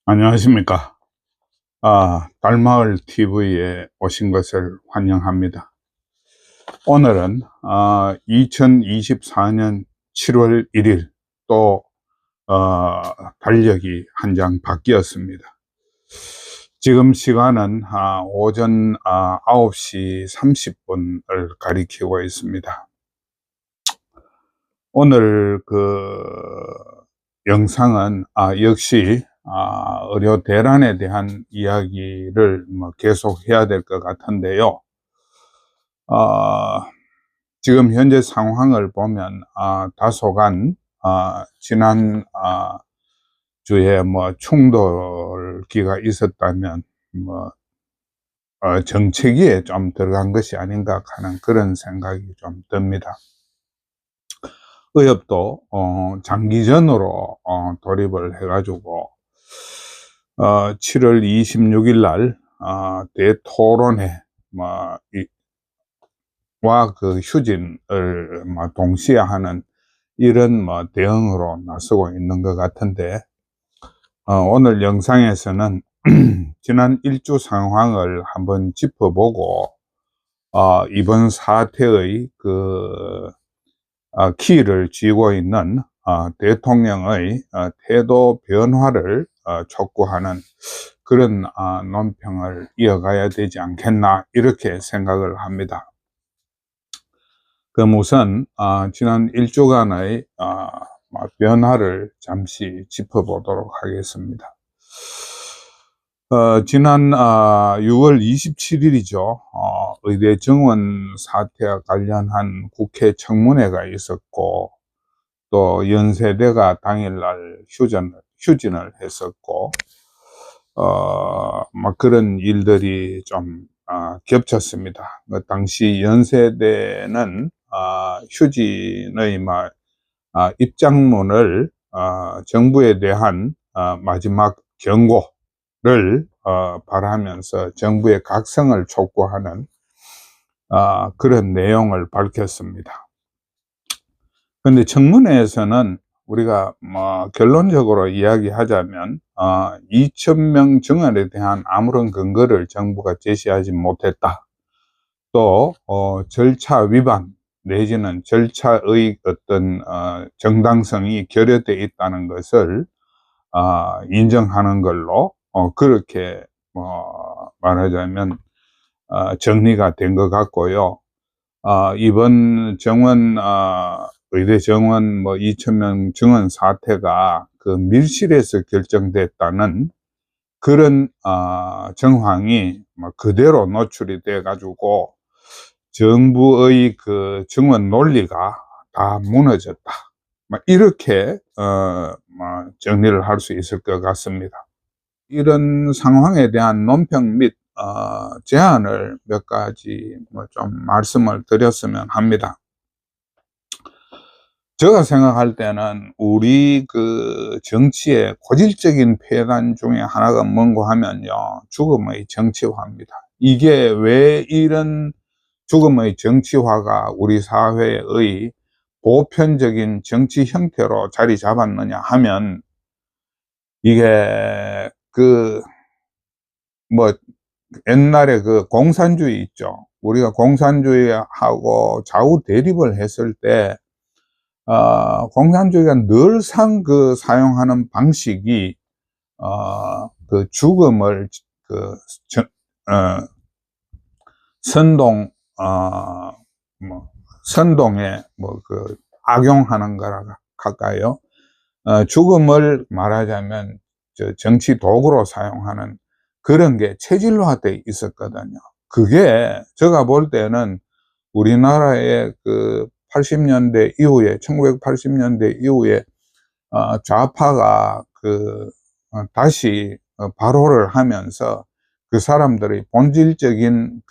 안녕하십니까. 달마을 TV에 오신 것을 환영합니다. 오늘은 2024년 7월 1일 또 달력이 한 장 바뀌었습니다. 지금 시간은 오전 9시 30분을 가리키고 있습니다. 오늘 영상은 역시 의료 대란에 대한 이야기를 계속 해야 될 것 같은데요. 지금 현재 상황을 보면 다소간 지난 주에 충돌기가 있었다면 정체기에 좀 들어간 것이 아닌가 하는 그런 생각이 좀 듭니다. 의협도 장기전으로 돌입을 해가지고 7월 26일 날 대토론회 와 휴진을 동시에 하는 이런 대응으로 나서고 있는 것 같은데, 오늘 영상에서는 지난 일주 상황을 한번 짚어보고 이번 사태의 키를 쥐고 있는 대통령의 태도 변화를 촉구하는 그런 논평을 이어가야 되지 않겠나, 이렇게 생각을 합니다. 우선 지난 일주간의 변화를 잠시 짚어보도록 하겠습니다. 지난 6월 27일이죠. 의대 정원 사태와 관련한 국회 청문회가 있었고, 또 연세대가 당일날 휴진을 했었고, 그런 일들이 좀 겹쳤습니다. 당시 연세대는 휴진의 입장문을 정부에 대한 마지막 경고를 바라면서 정부의 각성을 촉구하는 그런 내용을 밝혔습니다. 그런데 청문회에서는 우리가 결론적으로 이야기하자면 2,000명 정원에 대한 아무런 근거를 정부가 제시하지 못했다. 또 절차 위반 내지는 절차의 어떤 정당성이 결여되어 있다는 것을 인정하는 걸로 그렇게 말하자면 정리가 된 것 같고요. 이번 정원 의대 정원 2,000명 정원 사태가 밀실에서 결정됐다는 그런 정황이 그대로 노출이 돼 가지고 정부의 정원 논리가 다 무너졌다, 이렇게 정리를 할 수 있을 것 같습니다. 이런 상황에 대한 논평 및 제안을 몇 가지 좀 말씀을 드렸으면 합니다. 제가 생각할 때는 우리 정치의 고질적인 폐단 중에 하나가 뭔가 하면요, 죽음의 정치화입니다. 이게 왜 이런 죽음의 정치화가 우리 사회의 보편적인 정치 형태로 자리 잡았느냐 하면, 이게 옛날에 공산주의 있죠. 우리가 공산주의하고 좌우 대립을 했을 때 공산주의가 늘상 사용하는 방식이 죽음을 선동 선동에 악용하는 거라 할까요? 죽음을 말하자면 정치 도구로 사용하는 그런 게 체질화되어 있었거든요. 그게 제가 볼 때는 우리나라의 80년대 이후에, 1980년대 이후에 좌파가 다시 발호를 하면서 그 사람들의 본질적인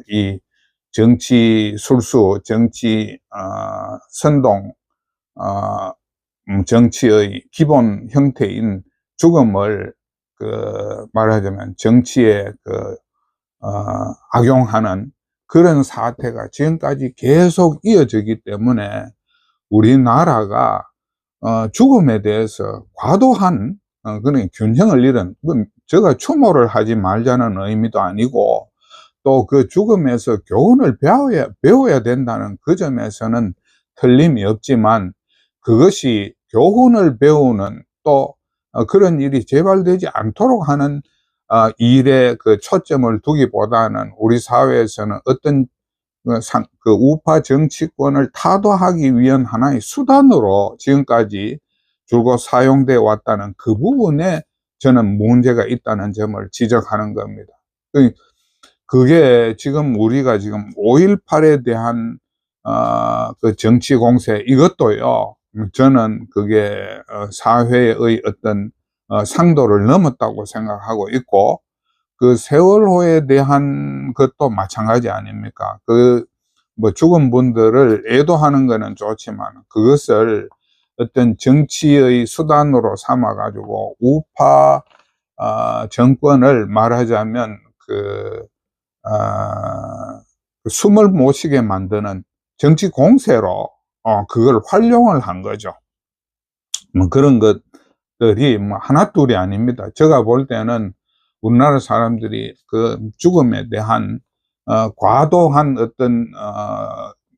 이 정치 술수, 정치 선동, 정치의 기본 형태인 죽음을 말하자면 정치에 악용하는 그런 사태가 지금까지 계속 이어지기 때문에 우리나라가 죽음에 대해서 과도한 그런 균형을 잃은, 제가 추모를 하지 말자는 의미도 아니고, 또 그 죽음에서 교훈을 배워야 된다는 그 점에서는 틀림이 없지만, 그것이 교훈을 배우는 또 그런 일이 재발되지 않도록 하는 일에 그 초점을 두기보다는 우리 사회에서는 어떤 그 우파 정치권을 타도하기 위한 하나의 수단으로 지금까지 줄곧 사용되어 왔다는 그 부분에 저는 문제가 있다는 점을 지적하는 겁니다. 그게 지금 우리가 지금 5.18에 대한 그 정치 공세, 이것도요, 저는 그게 사회의 어떤 상도를 넘었다고 생각하고 있고, 그 세월호에 대한 것도 마찬가지 아닙니까? 뭐 죽은 분들을 애도하는 거는 좋지만 그것을 어떤 정치의 수단으로 삼아 가지고 우파 정권을 말하자면 숨을 못 쉬게 만드는 정치 공세로 그걸 활용을 한 거죠. 뭐 그런 것들이 뭐 하나둘이 아닙니다. 제가 볼 때는 우리나라 사람들이 그 죽음에 대한 과도한 어떤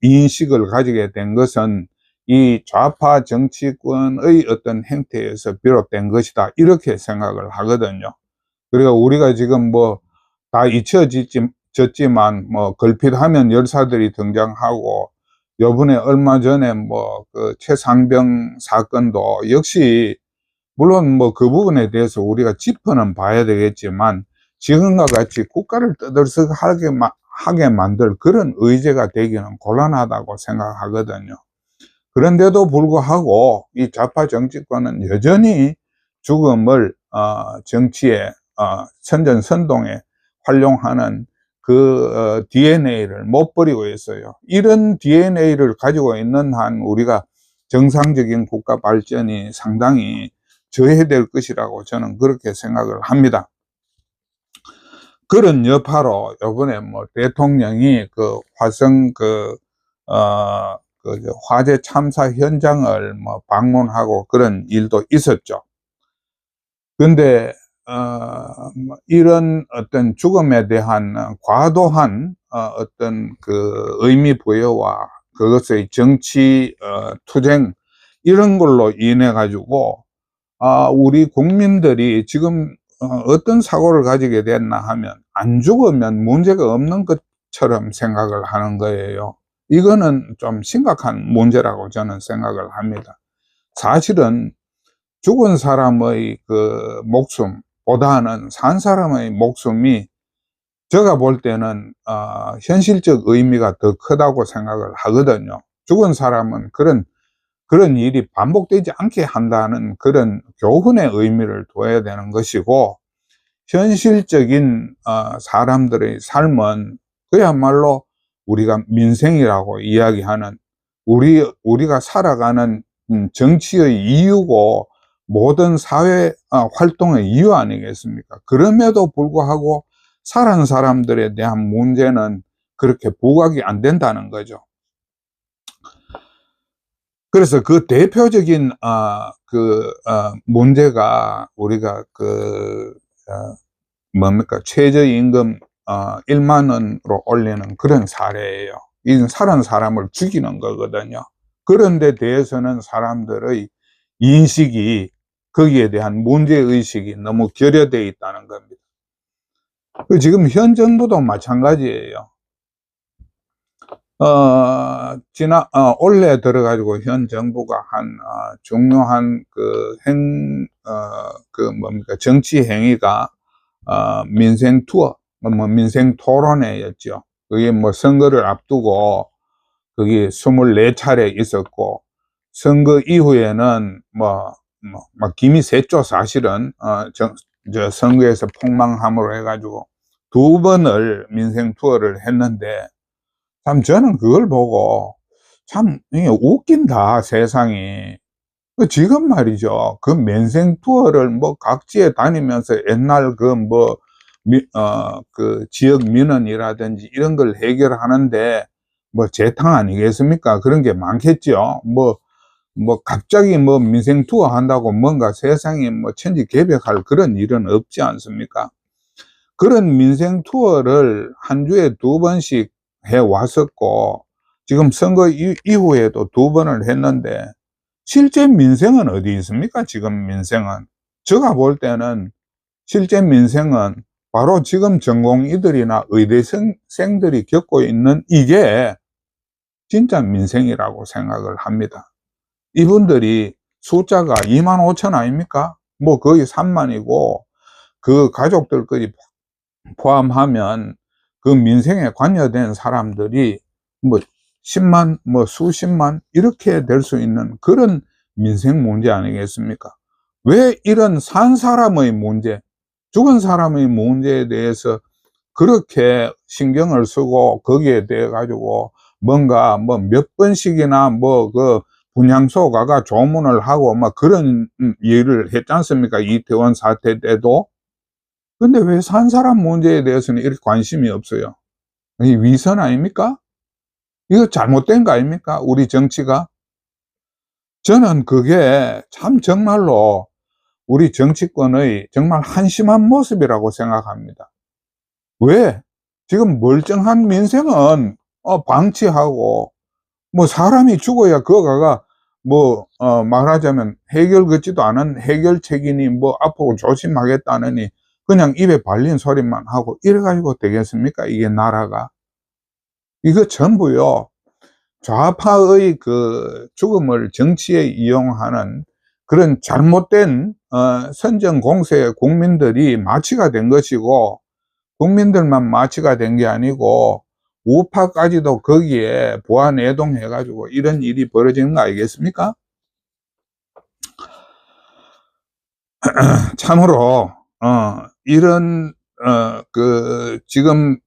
인식을 가지게 된 것은 이 좌파 정치권의 어떤 행태에서 비롯된 것이다, 이렇게 생각을 하거든요. 그리고 우리가 지금 뭐 다 잊혀졌지만 뭐 걸핏하면 열사들이 등장하고, 요번에 얼마 전에 뭐 그 최상병 사건도 역시, 물론 뭐 그 부분에 대해서 우리가 짚어는 봐야 되겠지만, 지금과 같이 국가를 떠들썩하게 만들 그런 의제가 되기는 곤란하다고 생각하거든요. 그런데도 불구하고 이 좌파 정치권은 여전히 죽음을 정치에 선전선동에 활용하는 그 DNA를 못 버리고 있어요. 이런 DNA를 가지고 있는 한 우리가 정상적인 국가 발전이 상당히 저해될 것이라고 저는 그렇게 생각을 합니다. 그런 여파로 이번에 뭐 대통령이 그 화성 화재 참사 현장을 뭐 방문하고 그런 일도 있었죠. 근데 뭐 이런 어떤 죽음에 대한 과도한 어떤 그 의미 부여와 그것의 정치 투쟁, 이런 걸로 인해 가지고 우리 국민들이 지금 어떤 사고를 가지게 됐나 하면, 안 죽으면 문제가 없는 것처럼 생각을 하는 거예요. 이거는 좀 심각한 문제라고 저는 생각을 합니다. 사실은 죽은 사람의 그 목숨보다는 산 사람의 목숨이, 제가 볼 때는 현실적 의미가 더 크다고 생각을 하거든요. 죽은 사람은 그런 일이 반복되지 않게 한다는 그런 교훈의 의미를 둬야 되는 것이고, 현실적인 사람들의 삶은 그야말로 우리가 민생이라고 이야기하는, 우리가 살아가는 정치의 이유고 모든 사회 활동의 이유 아니겠습니까? 그럼에도 불구하고 살아난 사람들에 대한 문제는 그렇게 부각이 안 된다는 거죠. 그래서 그 대표적인 문제가 우리가 최저임금 1만 원으로 올리는 그런 사례예요. 이건 살아난 사람을 죽이는 거거든요. 그런 데 대해서는 사람들의 인식이, 거기에 대한 문제의식이 너무 결여되어 있다는 겁니다. 지금 현 정부도 마찬가지예요. 올해 들어가지고 현 정부가 한 중요한 정치 행위가 민생 투어, 민생 토론회였죠. 그게 뭐 선거를 앞두고 그게 24차례 있었고, 선거 이후에는 막 김이 샜죠, 사실은. 선거에서 폭망함으로 해가지고 2번을 민생 투어를 했는데, 참 저는 그걸 보고 참 웃긴다, 세상이. 지금 말이죠, 그 민생 투어를 뭐 각지에 다니면서 옛날 그 지역 민원이라든지 이런 걸 해결하는데 뭐 재탕 아니겠습니까? 그런 게 많겠죠. 뭐 뭐 갑자기 뭐 민생 투어 한다고 뭔가 세상이 뭐 천지개벽할 그런 일은 없지 않습니까? 그런 민생 투어를 한 주에 2번씩 해 왔었고, 지금 선거 이후에도 2번을 했는데, 실제 민생은 어디 있습니까? 지금 민생은. 제가 볼 때는 실제 민생은 바로 지금 전공의들이나 의대생들이 겪고 있는 이게 진짜 민생이라고 생각을 합니다. 이분들이 숫자가 25,000 아닙니까? 뭐 거의 3만이고, 그 가족들까지 포함하면 그 민생에 관여된 사람들이 뭐 10만, 뭐 수십만 이렇게 될 수 있는 그런 민생 문제 아니겠습니까? 왜 이런 산 사람의 문제, 죽은 사람의 문제에 대해서 그렇게 신경을 쓰고 거기에 대해 가지고 뭔가 뭐 몇 번씩이나 뭐 그 분향소 가가 조문을 하고 막 그런 일을 했지 않습니까? 이태원 사태 때도. 근데 왜 산 사람 문제에 대해서는 이렇게 관심이 없어요? 이 위선 아닙니까? 이거 잘못된 거 아닙니까? 우리 정치가? 저는 그게 참 정말로 우리 정치권의 정말 한심한 모습이라고 생각합니다. 왜? 지금 멀쩡한 민생은 방치하고, 뭐 사람이 죽어야 그거가 뭐 말하자면 해결 같지도 않은 해결책이니 뭐 앞으로 조심하겠다느니 그냥 입에 발린 소리만 하고 이래 가지고 되겠습니까? 이게 나라가. 이거 전부요, 좌파의 그 죽음을 정치에 이용하는 그런 잘못된 선전 공세에 국민들이 마취가 된 것이고, 국민들만 마취가 된 게 아니고 우파까지도 거기에 보완해동해 가지고 이런 일이 벌어지는 거 아니겠습니까? 참으로 이런 지금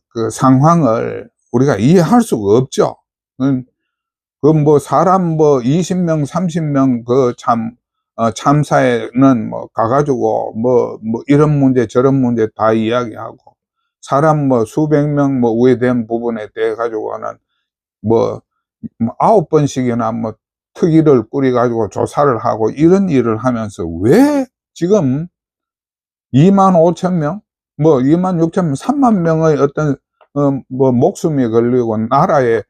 그 상황을 우리가 이해할 수가 없죠. 그 뭐 사람 뭐 20명 30명 그 참사에는 뭐 가 가지고 뭐 이런 문제 저런 문제 다 이야기하고, 사람 뭐 수백 명 뭐 우회된 부분에 대해 가지고는 뭐 9번씩이나 뭐 특위를 꾸려 가지고 조사를 하고 이런 일을 하면서 왜 지금 25,000명 뭐 26,000명 3만 명의 어떤 뭐 목숨이 걸리고 나라의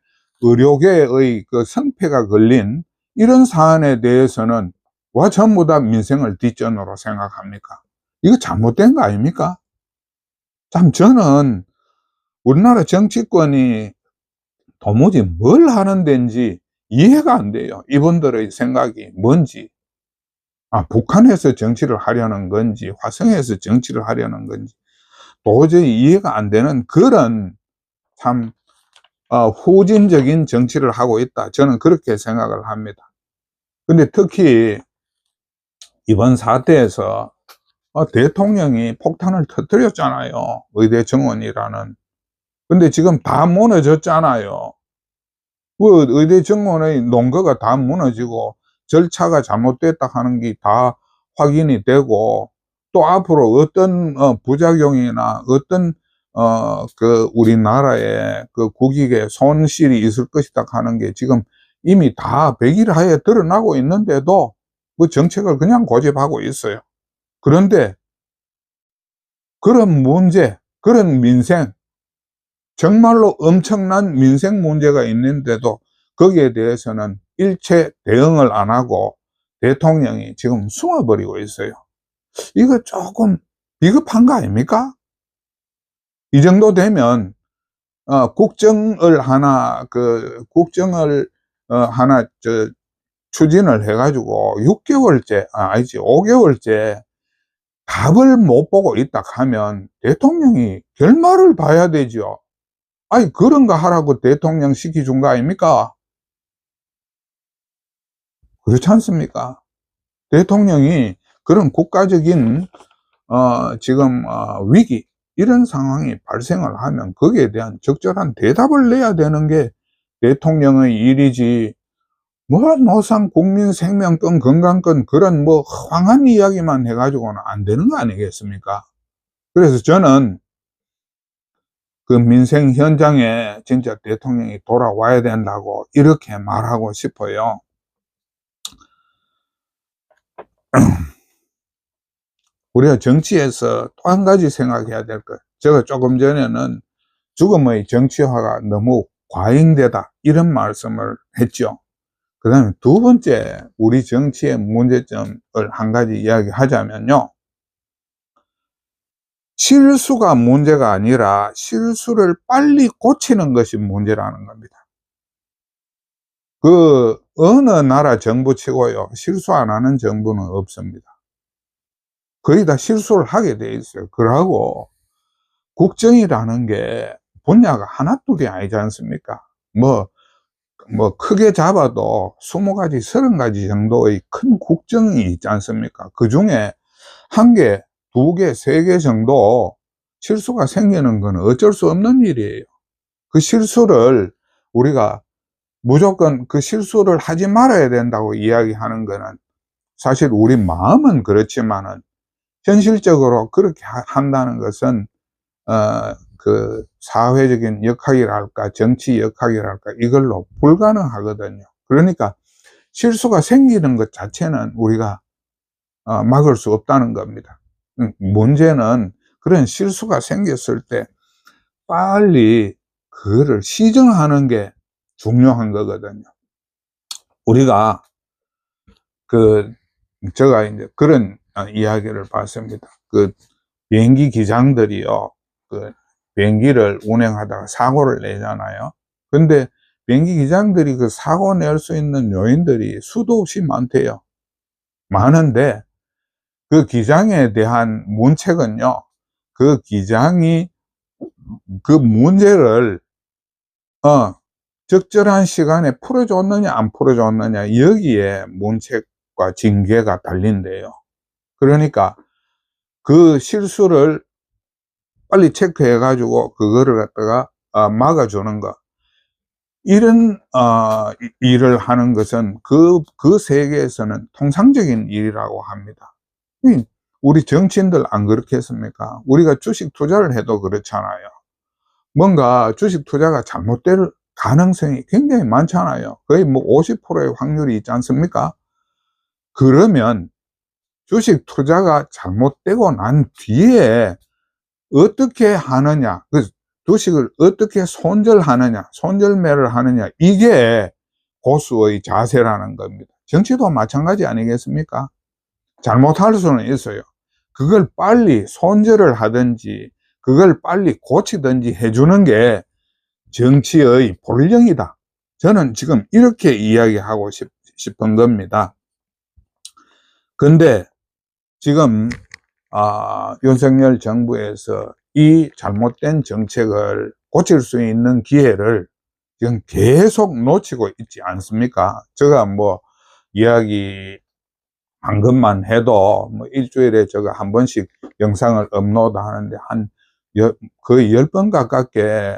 의료계의 그 성패가 걸린 이런 사안에 대해서는 와 전부 다 민생을 뒷전으로 생각합니까? 이거 잘못된 거 아닙니까? 참 저는 우리나라 정치권이 도무지 뭘 하는 데인지 이해가 안 돼요. 이분들의 생각이 뭔지. 북한에서 정치를 하려는 건지 화성에서 정치를 하려는 건지 도저히 이해가 안 되는 그런 참 후진적인 정치를 하고 있다, 저는 그렇게 생각을 합니다. 근데 특히 이번 사태에서 대통령이 폭탄을 터뜨렸잖아요, 의대 정원이라는. 근데 지금 다 무너졌잖아요. 그 의대 정원의 논거가 다 무너지고 절차가 잘못됐다 하는 게 다 확인이 되고, 또 앞으로 어떤 부작용이나 어떤 그 우리나라의 그 국익에 손실이 있을 것이다 하는 게 지금 이미 다 백일하에 드러나고 있는데도 그 정책을 그냥 고집하고 있어요. 그런데 그런 문제, 그런 민생, 정말로 엄청난 민생 문제가 있는데도 거기에 대해서는 일체 대응을 안 하고 대통령이 지금 숨어버리고 있어요. 이거 조금 비겁한 거 아닙니까? 이 정도 되면 국정을 하나 추진을 해가지고 6개월째, 아니지, 5개월째 답을 못 보고 있다 하면 대통령이 결말을 봐야 되죠. 아니, 그런 거 하라고 대통령 시켜준 거 아닙니까? 그렇지 않습니까? 대통령이 그런 국가적인 지금 위기, 이런 상황이 발생을 하면 거기에 대한 적절한 대답을 내야 되는 게 대통령의 일이지, 뭐 노상 국민 생명권 건강권 그런 뭐 허황한 이야기만 해가지고는 안 되는 거 아니겠습니까? 그래서 저는 그 민생 현장에 진짜 대통령이 돌아와야 된다고 이렇게 말하고 싶어요. 우리가 정치에서 또 한 가지 생각해야 될 것. 제가 조금 전에는 죽음의 정치화가 너무 과잉되다, 이런 말씀을 했죠. 그 다음에 두 번째, 우리 정치의 문제점을 한 가지 이야기하자면요. 실수가 문제가 아니라 실수를 빨리 고치는 것이 문제라는 겁니다. 어느 나라 정부 치고요, 실수 안 하는 정부는 없습니다. 거의 다 실수를 하게 돼 있어요. 그러고 국정이라는 게 분야가 하나둘이 아니지 않습니까? 뭐 크게 잡아도 20가지, 30가지 정도의 큰 국정이 있지 않습니까? 그 중에 1개, 2개, 3개 정도 실수가 생기는 건 어쩔 수 없는 일이에요. 그 실수를 우리가 무조건 그 실수를 하지 말아야 된다고 이야기하는 거는, 사실 우리 마음은 그렇지만은 현실적으로 그렇게 한다는 것은 그 사회적인 역학이랄까, 정치 역학이랄까, 이걸로 불가능하거든요. 그러니까 실수가 생기는 것 자체는 우리가 막을 수 없다는 겁니다. 문제는 그런 실수가 생겼을 때 빨리 그거를 시정하는 게 중요한 거거든요. 우리가 제가 이제 그런 이야기를 봤습니다. 비행기 기장들이요, 비행기를 운행하다가 사고를 내잖아요. 근데 비행기 기장들이 그 사고 낼 수 있는 요인들이 수도 없이 많대요. 많은데 그 기장에 대한 문책은요, 그 기장이 그 문제를 적절한 시간에 풀어줬느냐 안 풀어줬느냐, 여기에 문책과 징계가 달린대요. 그러니까 그 실수를 빨리 체크해 가지고 그거를 갖다가 막아주는 것, 이런 일을 하는 것은 그 세계에서는 통상적인 일이라고 합니다. 우리 정치인들 안 그렇게 했습니까? 우리가 주식 투자를 해도 그렇잖아요. 뭔가 주식 투자가 잘못될 가능성이 굉장히 많잖아요. 거의 뭐 50%의 확률이 있지 않습니까? 그러면 주식 투자가 잘못되고 난 뒤에 어떻게 하느냐, 주식을 어떻게 손절하느냐, 손절매를 하느냐, 이게 고수의 자세라는 겁니다. 정치도 마찬가지 아니겠습니까? 잘못할 수는 있어요. 그걸 빨리 손절을 하든지 그걸 빨리 고치든지 해주는 게 정치의 본령이다. 저는 지금 이렇게 이야기하고 싶은 겁니다. 근데 지금 윤석열 정부에서 이 잘못된 정책을 고칠 수 있는 기회를 지금 계속 놓치고 있지 않습니까? 제가 뭐 이야기 한 것만 해도 뭐 일주일에 제가 한 번씩 영상을 업로드 하는데 거의 10번 가깝게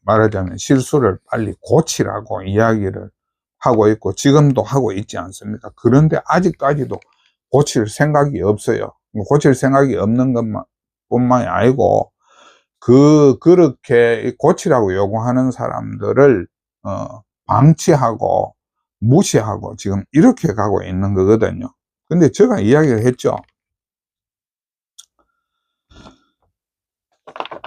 말하자면 실수를 빨리 고치라고 이야기를 하고 있고 지금도 하고 있지 않습니까? 그런데 아직까지도 고칠 생각이 없어요. 고칠 생각이 없는 것뿐만이 아니고 그렇게 고치라고 요구하는 사람들을 방치하고 무시하고 지금 이렇게 가고 있는 거거든요. 근데 제가 이야기를 했죠.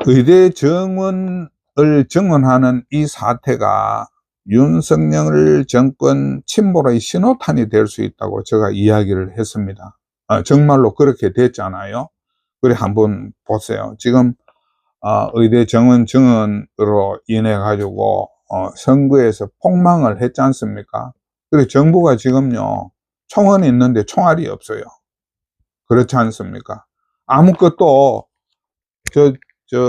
의대 정원을 정원하는 이 사태가 윤석열 정권 침몰의 신호탄이 될 수 있다고 제가 이야기를 했습니다. 정말로 그렇게 됐잖아요. 그래 한번 보세요. 지금 의대 정원 증언으로 인해 가지고 선거에서 폭망을 했지 않습니까? 그래 정부가 지금요, 총원이 있는데 총알이 없어요. 그렇지 않습니까? 아무것도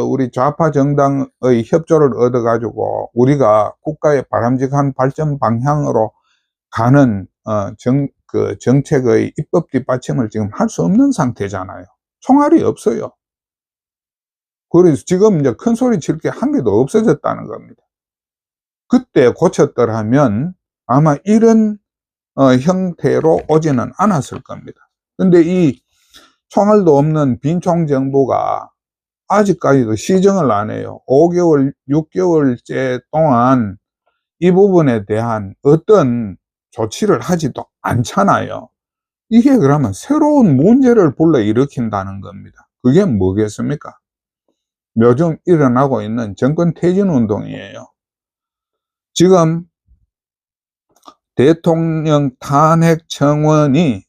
우리 좌파 정당의 협조를 얻어 가지고 우리가 국가의 바람직한 발전 방향으로 가는 정책의 입법 뒷받침을 지금 할 수 없는 상태잖아요. 총알이 없어요. 그래서 지금 이제 큰 소리 칠 게 한 개도 없어졌다는 겁니다. 그때 고쳤더라면 아마 이런 형태로 오지는 않았을 겁니다. 근데 이 총알도 없는 빈총 정부가 아직까지도 시정을 안 해요. 5개월, 6개월째 동안 이 부분에 대한 어떤 조치를 하지도 않잖아요. 이게 그러면 새로운 문제를 불러일으킨다는 겁니다. 그게 뭐겠습니까? 요즘 일어나고 있는 정권 퇴진 운동이에요. 지금 대통령 탄핵 청원이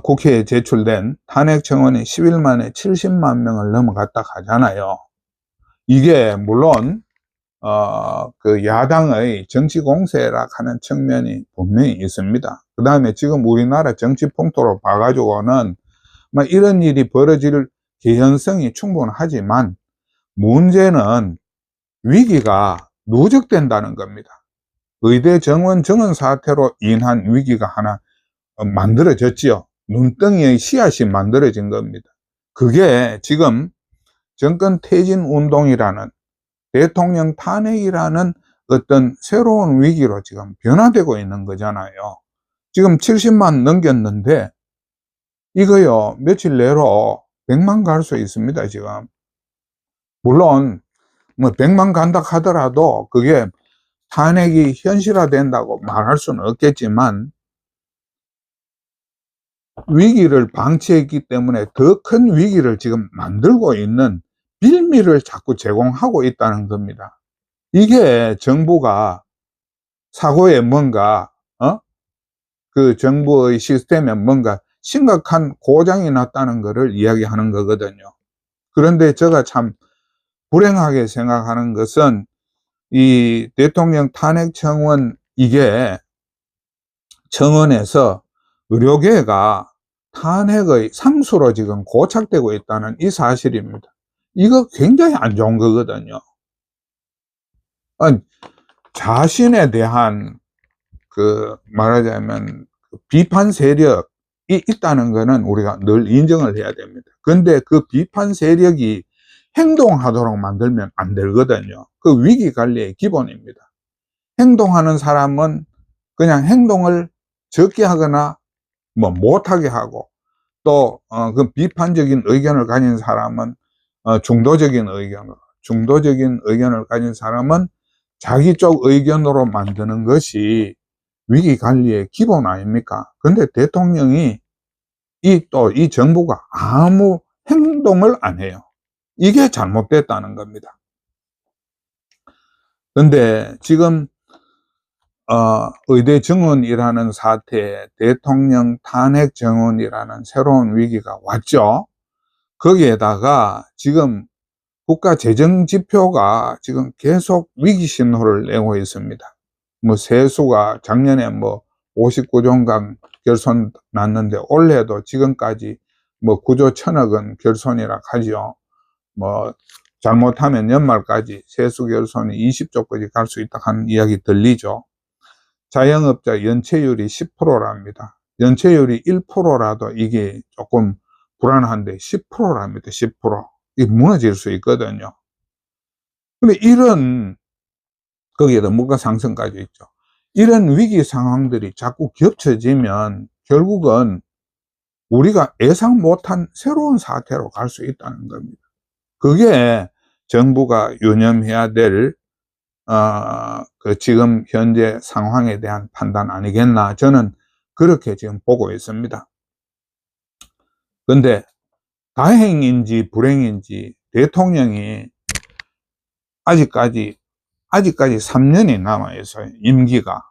국회에 제출된 탄핵 청원이 10일 만에 70만 명을 넘어갔다 하잖아요. 이게 물론 그 야당의 정치 공세라 하는 측면이 분명히 있습니다. 그 다음에 지금 우리나라 정치 풍토로 봐가지고는 이런 일이 벌어질 개연성이 충분하지만 문제는 위기가 누적된다는 겁니다. 의대 정원 정원 사태로 인한 위기가 하나 만들어졌지요. 눈덩이의 씨앗이 만들어진 겁니다. 그게 지금 정권 퇴진 운동이라는 대통령 탄핵이라는 어떤 새로운 위기로 지금 변화되고 있는 거잖아요. 지금 70만 넘겼는데 이거요 며칠 내로 100만 갈 수 있습니다. 지금 물론 뭐 100만 간다 하더라도 그게 탄핵이 현실화된다고 말할 수는 없겠지만 위기를 방치했기 때문에 더 큰 위기를 지금 만들고 있는 빌미를 자꾸 제공하고 있다는 겁니다. 이게 정부가 사고에 뭔가 그 정부의 시스템에 뭔가 심각한 고장이 났다는 것을 이야기하는 거거든요. 그런데 제가 참 불행하게 생각하는 것은 이 대통령 탄핵 청원, 이게 청원에서 의료계가 탄핵의 상수로 지금 고착되고 있다는 이 사실입니다. 이거 굉장히 안 좋은 거거든요. 자신에 대한 말하자면 비판 세력이 있다는 것은 우리가 늘 인정을 해야 됩니다. 그런데 그 비판 세력이 행동하도록 만들면 안 되거든요. 그 위기 관리의 기본입니다. 행동하는 사람은 그냥 행동을 적게 하거나 못하게 하고, 또 그 비판적인 의견을 가진 사람은 중도적인 의견을 가진 사람은 자기 쪽 의견으로 만드는 것이 위기 관리의 기본 아닙니까? 근데 대통령이 이 정부가 아무 행동을 안 해요. 이게 잘못됐다는 겁니다. 근데 지금 의대 정원이라는 사태, 대통령 탄핵 정원이라는 새로운 위기가 왔죠. 거기에다가 지금 국가 재정 지표가 지금 계속 위기 신호를 내고 있습니다. 세수가 작년에 59조인가 결손 났는데 올해도 지금까지 9조 1천억 원 결손이라 하죠. 잘못하면 연말까지 세수 결손이 20조까지 갈 수 있다 하는 이야기 들리죠. 자영업자 연체율이 10%랍니다. 연체율이 1%라도 이게 조금 불안한데 10%랍니다. 10%. 이게 무너질 수 있거든요. 근데 거기에다 물가 상승까지 있죠. 이런 위기 상황들이 자꾸 겹쳐지면 결국은 우리가 예상 못한 새로운 사태로 갈 수 있다는 겁니다. 그게 정부가 유념해야 될 지금 현재 상황에 대한 판단 아니겠나, 저는 그렇게 지금 보고 있습니다. 근데 다행인지 불행인지 대통령이 아직까지 3년이 남아있어요. 임기가.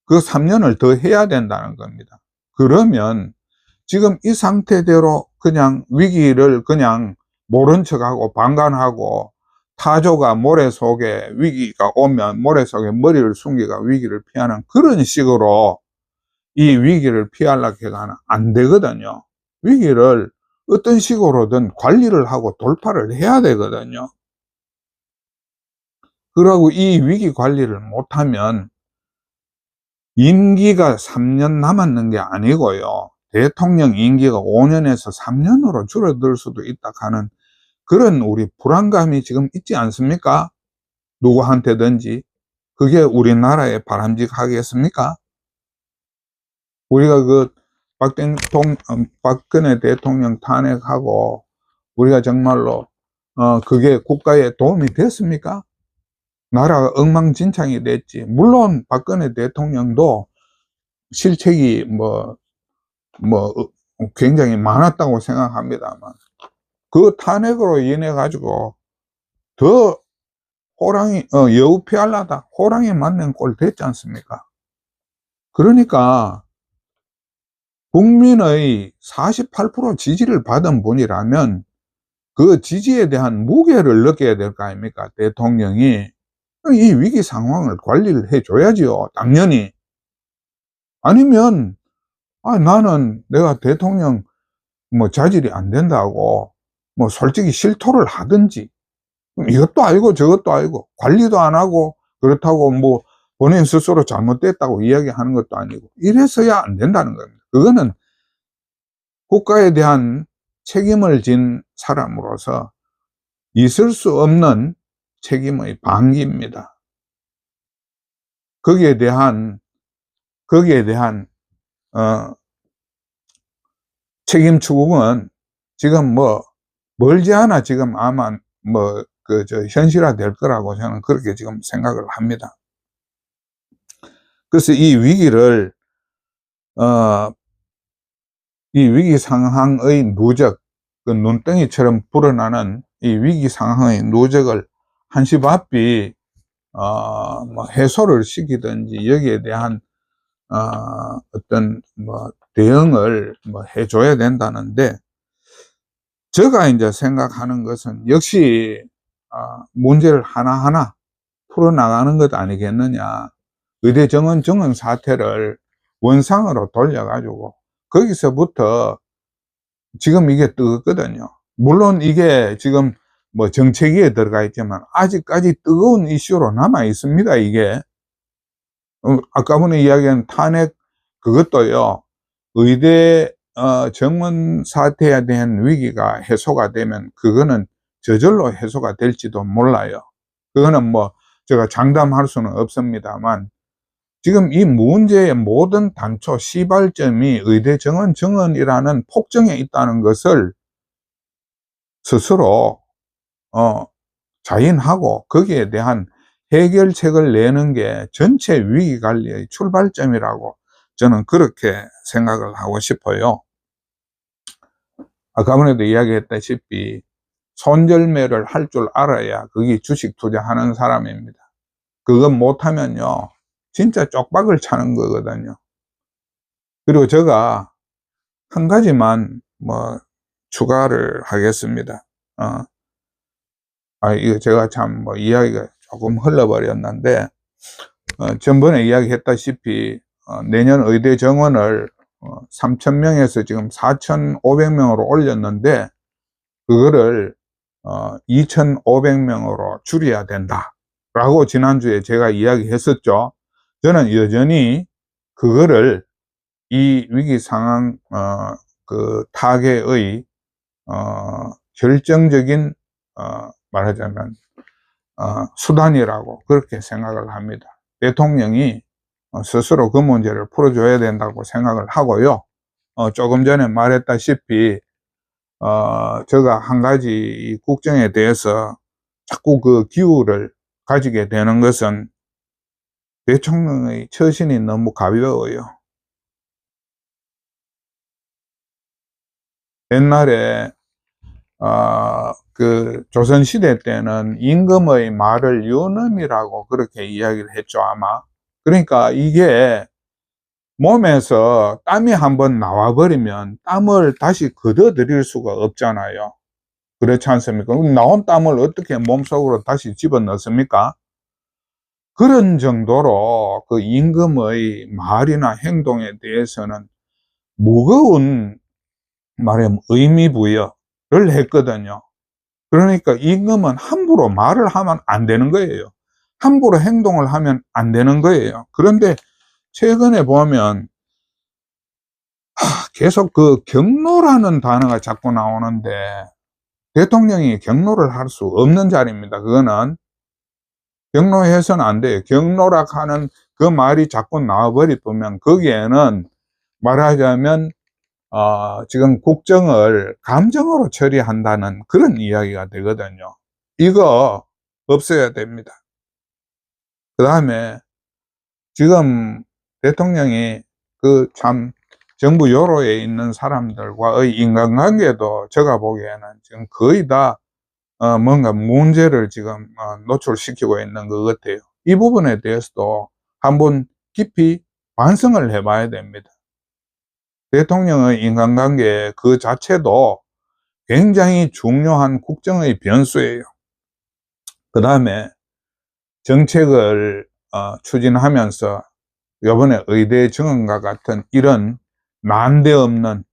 그 3년을 더 해야 된다는 겁니다. 그러면 지금 이 상태대로 그냥 위기를 그냥 모른 척하고 방관하고, 타조가 모래 속에 위기가 오면 모래 속에 머리를 숨기가 위기를 피하는 그런 식으로 이 위기를 피하려고 해가는 안 되거든요. 위기를 어떤 식으로든 관리를 하고 돌파를 해야 되거든요. 그러고 이 위기 관리를 못하면 임기가 3년 남았는 게 아니고요, 대통령 임기가 5년에서 3년으로 줄어들 수도 있다 하는 그런 우리 불안감이 지금 있지 않습니까? 누구한테든지. 그게 우리나라에 바람직하겠습니까? 우리가 박근혜 대통령 탄핵하고 우리가 정말로 그게 국가에 도움이 됐습니까? 나라가 엉망진창이 됐지. 물론 박근혜 대통령도 실책이 뭐 굉장히 많았다고 생각합니다만, 그 탄핵으로 인해 가지고 더 호랑이 여우 피하려다 호랑이 맞는 꼴 됐지 않습니까? 그러니까 국민의 48% 지지를 받은 분이라면 그 지지에 대한 무게를 느껴야 될 거 아닙니까? 대통령이 이 위기 상황을 관리를 해 줘야지요, 당연히. 아니면 나는 내가 대통령 뭐 자질이 안 된다고 뭐 솔직히 실토를 하든지, 이것도 아니고 저것도 아니고 관리도 안 하고 그렇다고 뭐 본인 스스로 잘못됐다고 이야기하는 것도 아니고 이래서야 안 된다는 겁니다. 그거는 국가에 대한 책임을 진 사람으로서 있을 수 없는 책임의 방기입니다. 거기에 대한 어 책임 추궁은 지금 뭐 멀지 않아 지금 아마 뭐 현실화 될 거라고 저는 그렇게 지금 생각을 합니다. 그래서 어 이 위기 상황의 누적, 그 눈덩이처럼 불어나는 이 위기 상황의 누적을 한시바삐 뭐 해소를 시키든지 여기에 대한 어떤 뭐 대응을 뭐 해줘야 된다는데, 제가 이제 생각하는 것은 역시 문제를 하나하나 풀어나가는 것 아니겠느냐. 의대 정원 사태를 원상으로 돌려가지고 거기서부터 지금 이게 뜨겁거든요. 물론 이게 지금 뭐 정책위에 들어가 있지만 아직까지 뜨거운 이슈로 남아 있습니다, 이게. 아까 전에 이야기한 탄핵, 그것도요, 의대 정원 사태에 대한 위기가 해소가 되면 그거는 저절로 해소가 될지도 몰라요. 그거는 뭐 제가 장담할 수는 없습니다만, 지금 이 문제의 모든 단초 시발점이 의대 정원이라는 폭정에 있다는 것을 스스로 자인하고 거기에 대한 해결책을 내는 게 전체 위기관리의 출발점이라고 저는 그렇게 생각을 하고 싶어요. 아까 전에도 이야기했다시피 손절매를 할 줄 알아야 거기 주식 투자하는 사람입니다. 그건 못하면요 진짜 쪽박을 차는 거거든요. 그리고 제가 한 가지만 뭐 추가를 하겠습니다. 이거 제가 참 뭐 이야기가 조금 흘러버렸는데, 전번에 이야기했다시피 내년 의대 정원을 3,000명에서 지금 4,500명으로 올렸는데 그거를 2,500명으로 줄여야 된다 라고 지난주에 제가 이야기했었죠. 저는 여전히 그거를 이 위기 상황 그 타개의 결정적인 말하자면 수단이라고 그렇게 생각을 합니다. 대통령이 스스로 그 문제를 풀어줘야 된다고 생각을 하고요. 조금 전에 말했다시피 제가 한 가지 이 국정에 대해서 자꾸 그 기우를 가지게 되는 것은 대통령의 처신이 너무 가벼워요. 옛날에 그 조선시대 때는 임금의 말을 유념이라고 그렇게 이야기를 했죠, 아마. 그러니까 이게 몸에서 땀이 한번 나와버리면 땀을 다시 걷어들일 수가 없잖아요. 그렇지 않습니까? 그럼 나온 땀을 어떻게 몸속으로 다시 집어넣습니까? 그런 정도로 그 임금의 말이나 행동에 대해서는 무거운 말하자면 의미부여를 했거든요. 그러니까 임금은 함부로 말을 하면 안 되는 거예요. 함부로 행동을 하면 안 되는 거예요. 그런데 최근에 보면 계속 그 경로라는 단어가 자꾸 나오는데 대통령이 경로를 할 수 없는 자리입니다. 그거는 경로해서는 안 돼요. 경로라 하는 그 말이 자꾸 나와버리면 거기에는 말하자면 지금 국정을 감정으로 처리한다는 그런 이야기가 되거든요. 이거 없어야 됩니다. 그 다음에 지금 대통령이 그 참 정부 요로에 있는 사람들과의 인간관계도 제가 보기에는 지금 거의 다 뭔가 문제를 지금 노출시키고 있는 것 같아요. 이 부분에 대해서도 한번 깊이 반성을 해봐야 됩니다. 대통령의 인간관계 그 자체도 굉장히 중요한 국정의 변수예요. 그 다음에 정책을 추진하면서 요번에 의대 증언과 같은 이런 난데없는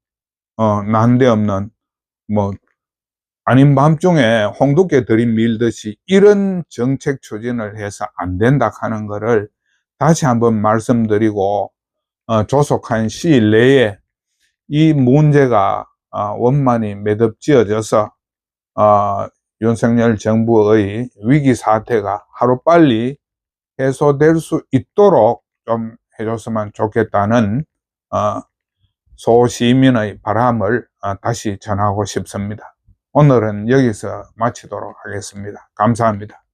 뭐 아닌 밤중에 홍두깨 들이밀듯이 이런 정책 추진을 해서 안 된다 하는 거를 다시 한번 말씀드리고 조속한 시일 내에 이 문제가 원만히 매듭지어져서 윤석열 정부의 위기 사태가 하루빨리 해소될 수 있도록 좀 해줬으면 좋겠다는 소시민의 바람을 다시 전하고 싶습니다. 오늘은 여기서 마치도록 하겠습니다. 감사합니다.